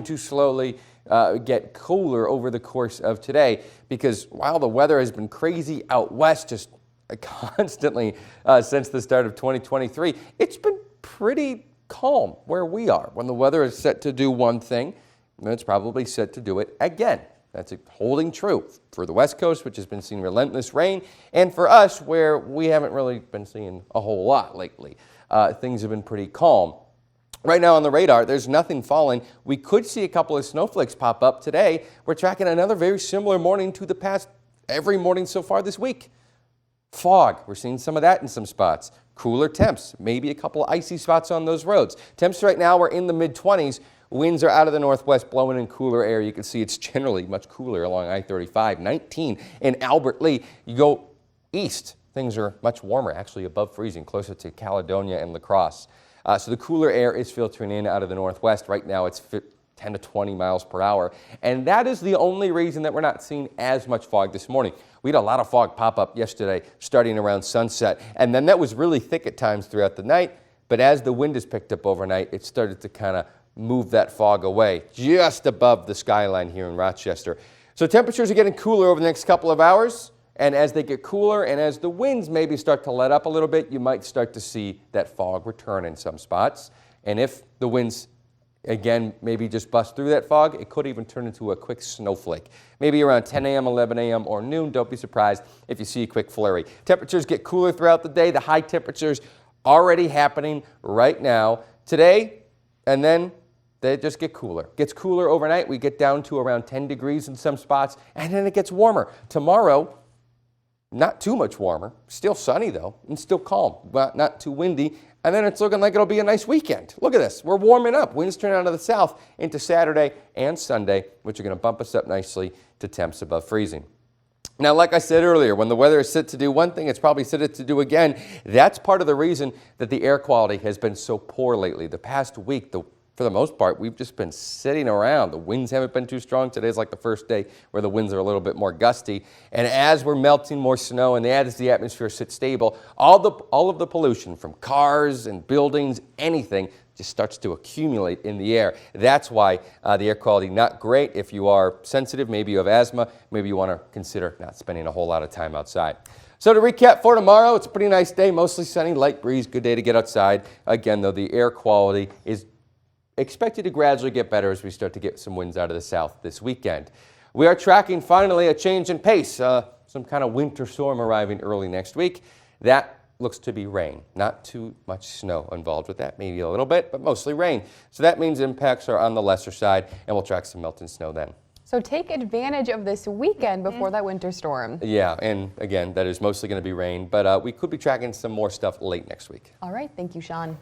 to slowly get cooler over the course of today, because while the weather has been crazy out west just constantly since the start of 2023, it's been pretty calm where we are. When the weather is set to do one thing, then it's probably set to do it again. That's holding true for the West Coast, which has been seeing relentless rain, and for us, where we haven't really been seeing a whole lot lately. Things have been pretty calm. Right now on the radar, there's nothing falling. We could see a couple of snowflakes pop up today. We're tracking another very similar morning to the past every morning so far this week. Fog, we're seeing some of that in some spots. Cooler temps, maybe a couple of icy spots on those roads. Temps right now are in the mid-20s. Winds are out of the northwest, blowing in cooler air. You can see it's generally much cooler along I-35. 19 in Albert Lea. You go east, things are much warmer, actually above freezing, closer to Caledonia and La Crosse. So the cooler air is filtering in out of the northwest. Right now it's 10 to 20 miles per hour. And that is the only reason that we're not seeing as much fog this morning. We had a lot of fog pop up yesterday starting around sunset. And then that was really thick at times throughout the night. But as the wind has picked up overnight, it started to kind of move that fog away just above the skyline here in Rochester. So temperatures are getting cooler over the next couple of hours. And as they get cooler and as the winds maybe start to let up a little bit, you might start to see that fog return in some spots. And if the winds, again, maybe just bust through that fog, it could even turn into a quick snowflake. Maybe around 10 a.m., 11 a.m., or noon. Don't be surprised if you see a quick flurry. Temperatures get cooler throughout the day. The high temperatures already happening right now. Today, and then they just get cooler. Gets cooler overnight. We get down to around 10 degrees in some spots, and then it gets warmer. Tomorrow, not too much warmer, still sunny though, and still calm, but not too windy. And then it's looking like it'll be a nice weekend. Look at this, we're warming up. Winds turn out of the south into Saturday and Sunday, which are going to bump us up nicely to temps above freezing. Now, like I said earlier, when the weather is set to do one thing, it's probably set to do again. That's part of the reason that the air quality has been so poor lately. The past week, for the most part, we've just been sitting around. The winds haven't been too strong. Today's like the first day where the winds are a little bit more gusty. And as we're melting more snow and as the atmosphere sits stable, all of the pollution from cars and buildings, anything, just starts to accumulate in the air. That's why the air quality not great. If you are sensitive, maybe you have asthma, maybe you want to consider not spending a whole lot of time outside. So to recap for tomorrow, it's a pretty nice day, mostly sunny, light breeze, good day to get outside. Again, though, the air quality is expected to gradually get better as we start to get some winds out of the south this weekend. We are tracking finally a change in pace, some kind of winter storm arriving early next week. That looks to be rain, not too much snow involved with that, maybe a little bit, but mostly rain. So that means impacts are on the lesser side, and we'll track some melting snow then. So take advantage of this weekend before that winter storm. Yeah, and again, that is mostly going to be rain, but we could be tracking some more stuff late next week. All right, thank you, Sean.